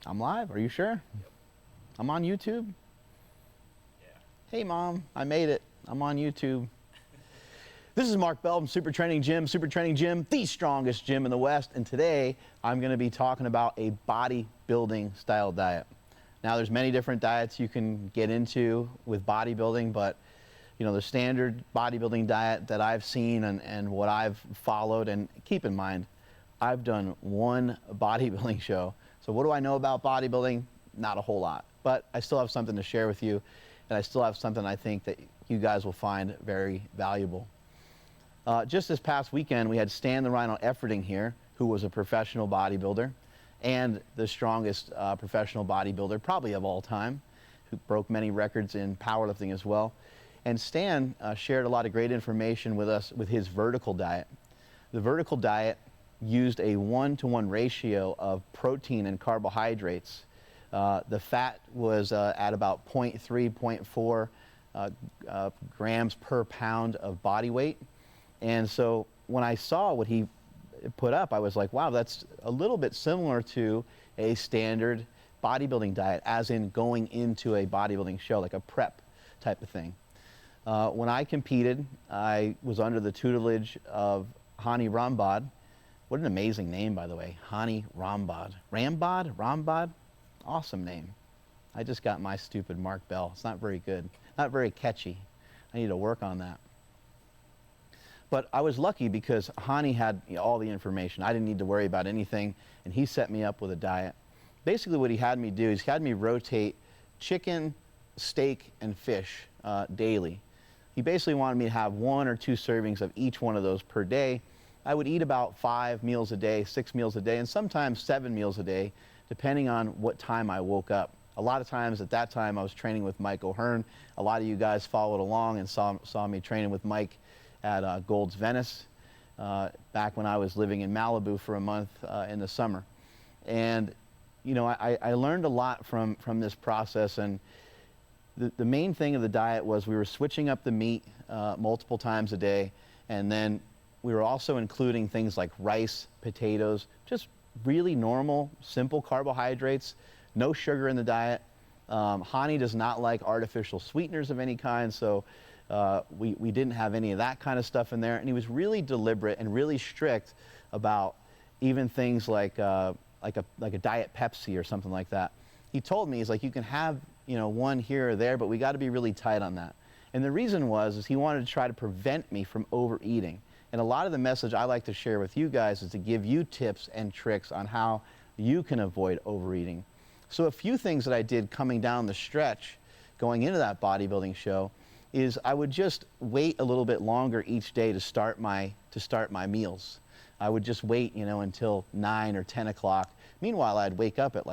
I'm live. Are you sure? Yep. I'm on YouTube. Yeah. Hey, Mom. I made it. I'm on YouTube. This is Mark Bell from SuperTraining Gym. SuperTraining Gym, the strongest gym in the West. And today, I'm going to be talking about a bodybuilding style diet. Now, there's many different diets you can get into with bodybuilding, but the standard bodybuilding diet that I've seen and what I've followed, and keep in mind, I've done one bodybuilding show. So what do I know about bodybuilding? Not a whole lot, but I still have something to share with you, and I still have something I think that you guys will find very valuable. Just this past weekend, we had Stan the Rhino Efferding here, who was a professional bodybuilder and the strongest professional bodybuilder probably of all time, who broke many records in powerlifting as well. And Stan shared a lot of great information with us with his vertical diet. The vertical diet used a 1-to-1 ratio of protein and carbohydrates. The fat was at about 0.3, 0.4 grams per pound of body weight. And so when I saw what he put up, I was like, wow, that's a little bit similar to a standard bodybuilding diet, as in going into a bodybuilding show, like a prep type of thing. When I competed, I was under the tutelage of Hani Rambod. What an amazing name, by the way, Hani Rambod. Rambod? Awesome name. I just got my stupid Mark Bell. It's not very good, not very catchy. I need to work on that. But I was lucky because Hani had all the information. I didn't need to worry about anything, and he set me up with a diet. Basically what he had me do is he had me rotate chicken, steak, and fish daily. He basically wanted me to have 1 or 2 servings of each one of those per day. I would eat about 5 meals a day, 6 meals a day, and sometimes 7 meals a day, depending on what time I woke up. A lot of times at that time I was training with Mike O'Hearn. A lot of you guys followed along and saw me training with Mike at Gold's Venice back when I was living in Malibu for a month in the summer. And I learned a lot from this process, and the main thing of the diet was we were switching up the meat multiple times a day, and then we were also including things like rice, potatoes, just really normal, simple carbohydrates, no sugar in the diet. Hani does not like artificial sweeteners of any kind, so we didn't have any of that kind of stuff in there. And he was really deliberate and really strict about even things like a Diet Pepsi or something like that. He told me, he's like, you can have one here or there, but we got to be really tight on that. And the reason is he wanted to try to prevent me from overeating. And a lot of the message I like to share with you guys is to give you tips and tricks on how you can avoid overeating. So a few things that I did coming down the stretch, going into that bodybuilding show, is I would just wait a little bit longer each day to start my meals. I would just wait, until 9 or 10 o'clock. Meanwhile, I'd wake up at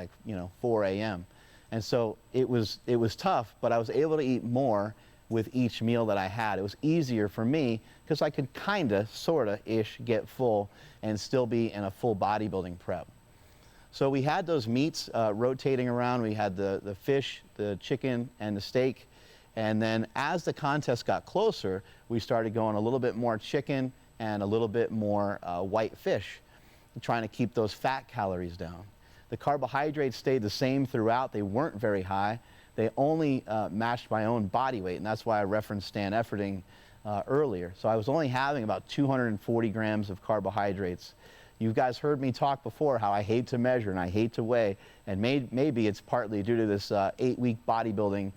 4 a.m. And so it was tough, but I was able to eat more with each meal that I had. It was easier for me because I could sorta-ish get full and still be in a full bodybuilding prep. So we had those meats rotating around. We had the fish, the chicken, and the steak. And then as the contest got closer, we started going a little bit more chicken and a little bit more white fish, trying to keep those fat calories down. The carbohydrates stayed the same throughout. They weren't very high. They only matched my own body weight, and that's why I referenced Stan Efferding earlier. So I was only having about 240 grams of carbohydrates. You guys heard me talk before how I hate to measure and I hate to weigh, and maybe it's partly due to this 8-week bodybuilding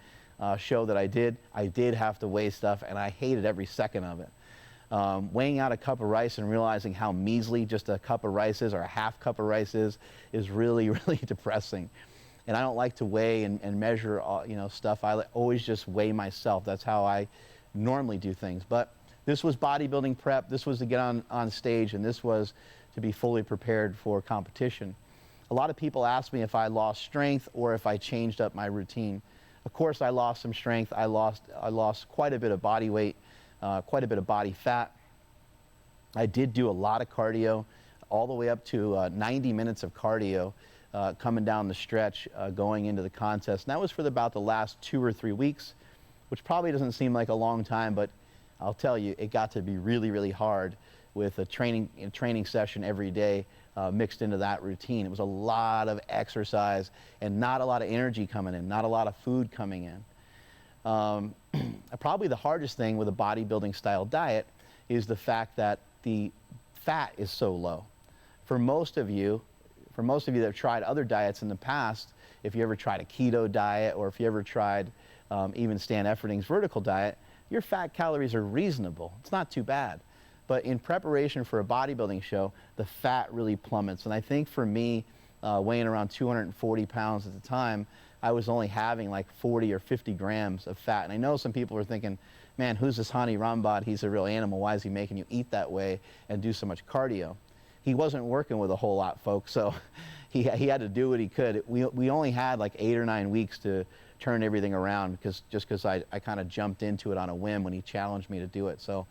show that I did. I did have to weigh stuff, and I hated every second of it. Weighing out a cup of rice and realizing how measly just a cup of rice is, or a half cup of rice is really, really depressing. And I don't like to weigh and measure stuff. I always just weigh myself. That's how I normally do things. But this was bodybuilding prep. This was to get on stage, and this was to be fully prepared for competition. A lot of people ask me if I lost strength or if I changed up my routine. Of course, I lost some strength. I lost quite a bit of body weight, quite a bit of body fat. I did do a lot of cardio, all the way up to 90 minutes of cardio coming down the stretch going into the contest. And that was for about the last 2 or 3 weeks, which probably doesn't seem like a long time, but I'll tell you, it got to be really, really hard with a training session every day, mixed into that routine. It was a lot of exercise and not a lot of energy coming in, not a lot of food coming in. Probably the hardest thing with a bodybuilding style diet is the fact that the fat is so low. For most of you that have tried other diets in the past, if you ever tried a keto diet or if you ever tried even Stan Efferding's vertical diet, your fat calories are reasonable. It's not too bad. But in preparation for a bodybuilding show, the fat really plummets. And I think for me, weighing around 240 pounds at the time, I was only having like 40 or 50 grams of fat. And I know some people are thinking, man, who's this Hani Rambod? He's a real animal. Why is he making you eat that way and do so much cardio? He wasn't working with a whole lot, folks, so he had to do what he could. We only had like 8 or 9 weeks to turn everything around because I kind of jumped into it on a whim when he challenged me to do it. So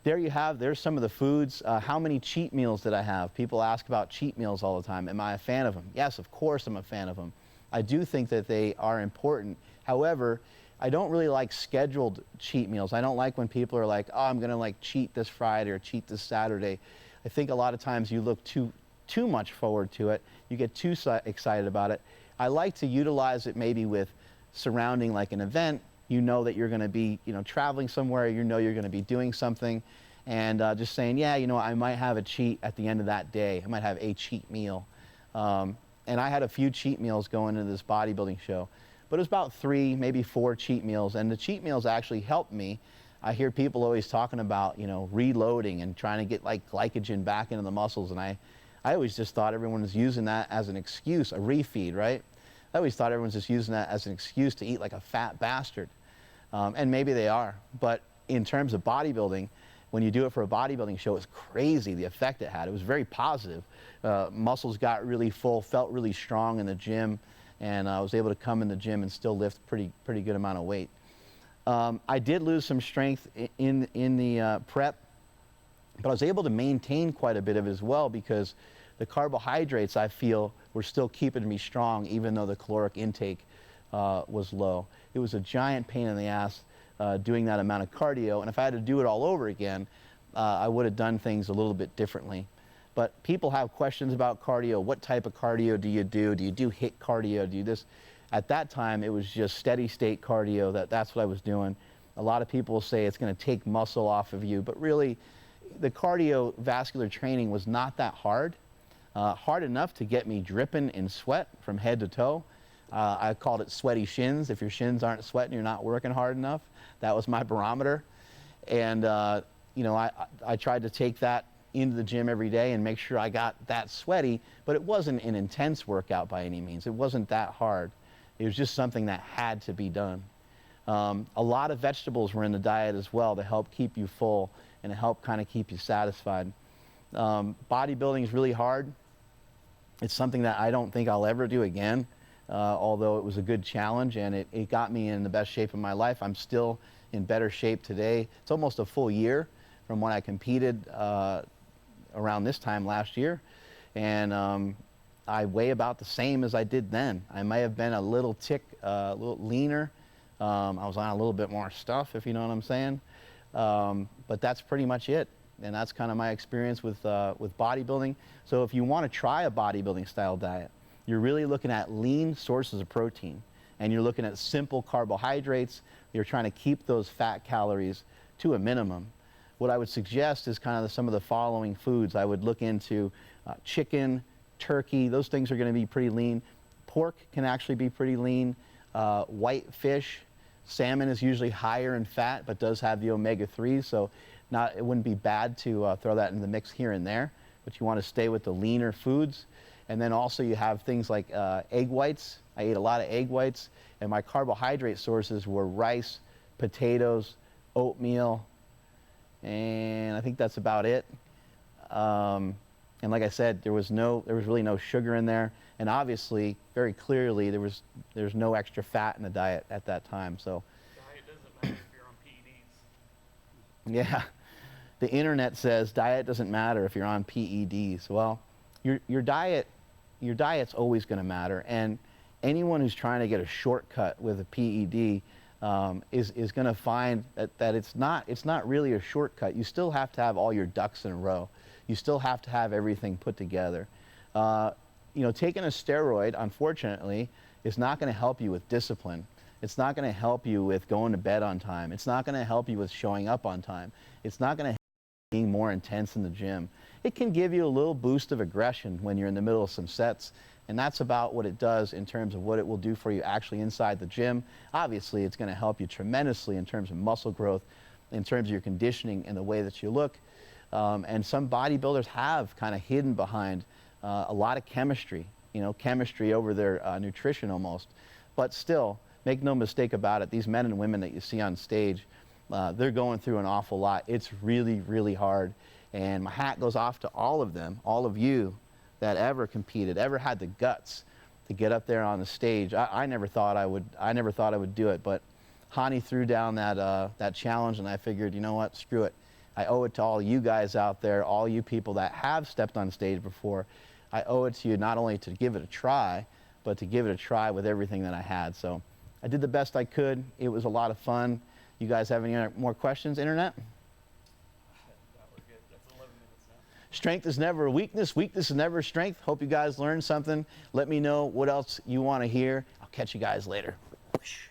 there's some of the foods. How many cheat meals did I have? People ask about cheat meals all the time. Am I a fan of them? Yes, of course I'm a fan of them. I do think that they are important. However, I don't really like scheduled cheat meals. I don't like when people are like, oh, I'm going to like cheat this Friday or cheat this Saturday. I think a lot of times you look too much forward to it. You get too excited about it. I like to utilize it maybe with surrounding like an event. You know that you're going to be, traveling somewhere. You know you're going to be doing something, and just saying, yeah, I might have a cheat at the end of that day. I might have a cheat meal. And I had a few cheat meals going into this bodybuilding show, but it was about 3, maybe 4 cheat meals, and the cheat meals actually helped me. I hear people always talking about, reloading and trying to get like glycogen back into the muscles, and I always just thought everyone was using that as an excuse, a refeed, right? I always thought everyone's just using that as an excuse to eat like a fat bastard. And maybe they are, but in terms of bodybuilding, when you do it for a bodybuilding show, it's crazy the effect it had. It was very positive. Muscles got really full, felt really strong in the gym, and I was able to come in the gym and still lift pretty good amount of weight. I did lose some strength in the prep, but I was able to maintain quite a bit of it as well because the carbohydrates, I feel, were still keeping me strong even though the caloric intake was low. It was a giant pain in the ass doing that amount of cardio, and if I had to do it all over again, I would have done things a little bit differently. But people have questions about cardio. What type of cardio do you do? Do you do HIIT cardio? Do you this? At that time, it was just steady state cardio. That's what I was doing. A lot of people say it's going to take muscle off of you, but really, the cardiovascular training was not that hard. Hard enough to get me dripping in sweat from head to toe. I called it sweaty shins. If your shins aren't sweating, you're not working hard enough. That was my barometer. And, I tried to take that into the gym every day and make sure I got that sweaty, but it wasn't an intense workout by any means. It wasn't that hard. It was just something that had to be done. A lot of vegetables were in the diet as well to help keep you full and to help kind of keep you satisfied. Bodybuilding is really hard. It's something that I don't think I'll ever do again, although it was a good challenge and it got me in the best shape of my life. I'm still in better shape today. It's almost a full year from when I competed around this time last year, and I weigh about the same as I did then. I may have been a little leaner. I was on a little bit more stuff, if you know what I'm saying. But that's pretty much it. And that's kind of my experience with bodybuilding. So if you want to try a bodybuilding style diet, you're really looking at lean sources of protein. And you're looking at simple carbohydrates. You're trying to keep those fat calories to a minimum. What I would suggest is kind of some of the following foods. I would look into chicken, turkey. Those things are going to be pretty lean. Pork can actually be pretty lean. White fish. Salmon is usually higher in fat, but does have the omega-3s, so it wouldn't be bad to throw that in the mix here and there, but you want to stay with the leaner foods. And then also you have things like egg whites. I ate a lot of egg whites, and my carbohydrate sources were rice, potatoes, oatmeal, and I think that's about it. And like I said, there was really no sugar in there, and obviously, very clearly, there's no extra fat in the diet at that time. So, diet doesn't matter if you're on PEDs. Yeah, the internet says diet doesn't matter if you're on PEDs. Well, your diet's always going to matter, and anyone who's trying to get a shortcut with a PED is going to find that it's not really a shortcut. You still have to have all your ducks in a row. You still have to have everything put together. You know, taking a steroid, unfortunately, is not going to help you with discipline. It's not going to help you with going to bed on time. It's not going to help you with showing up on time. It's not going to help you being more intense in the gym. It can give you a little boost of aggression when you're in the middle of some sets, and that's about what it does in terms of what it will do for you actually inside the gym. Obviously, it's going to help you tremendously in terms of muscle growth, in terms of your conditioning and the way that you look. And some bodybuilders have kind of hidden behind a lot of chemistry, you know, chemistry over their nutrition almost. But still, make no mistake about it, these men and women that you see on stage, they're going through an awful lot. It's really, really hard. And my hat goes off to all of them, all of you that ever competed, ever had the guts to get up there on the stage. I never thought I would do it, but Hani threw down that challenge, and I figured, you know what, screw it. I owe it to all you guys out there, all you people that have stepped on stage before. I owe it to you not only to give it a try, but to give it a try with everything that I had. So I did the best I could. It was a lot of fun. You guys have any more questions, Internet? No, we're good. That's 11 minutes now. Strength is never a weakness. Weakness is never a strength. Hope you guys learned something. Let me know what else you want to hear. I'll catch you guys later. Whoosh.